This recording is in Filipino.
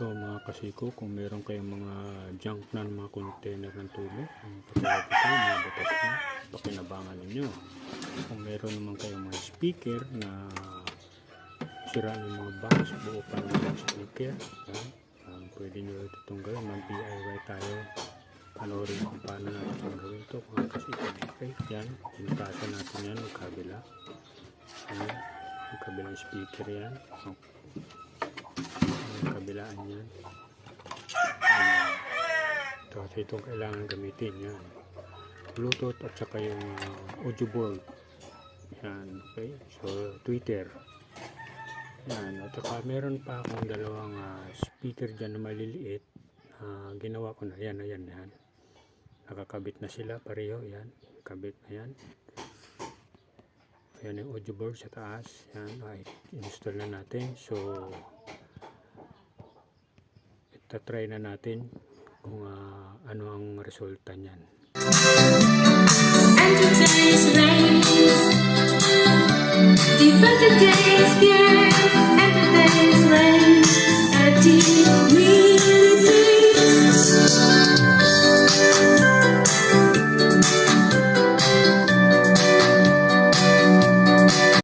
Ito mga kasiko, kung meron kayong mga junk na mga container ng tulo, katulad ito, mga batas na, pakinabangan ninyo. Kung meron naman kayong mga speaker na sira ng mga box, buo pa ng mga speaker, yan. Pwede nyo ito itong gawin, mag-DIY tayo. Panoorin kung paano natin itong gawin ito, mga kasiko. Okay, yan, pinutasan natin yan, magkabila. Yan, magkabilang speaker yan. Kabilaan yan. Ito itong kailangan gamitin yan. Bluetooth at saka yung audio board. Yan, okay. So, Twitter. Yan. At saka meron pa akong dalawang speaker dyan na maliliit. Ginawa ko na. Yan, yan, yan. Nakakabit na sila pareho. Yan. Kabit na yan. Yan yung audio board sa taas. Yan. Install na natin. So, try na natin kung ano ang resulta niyan. And today's rain, the days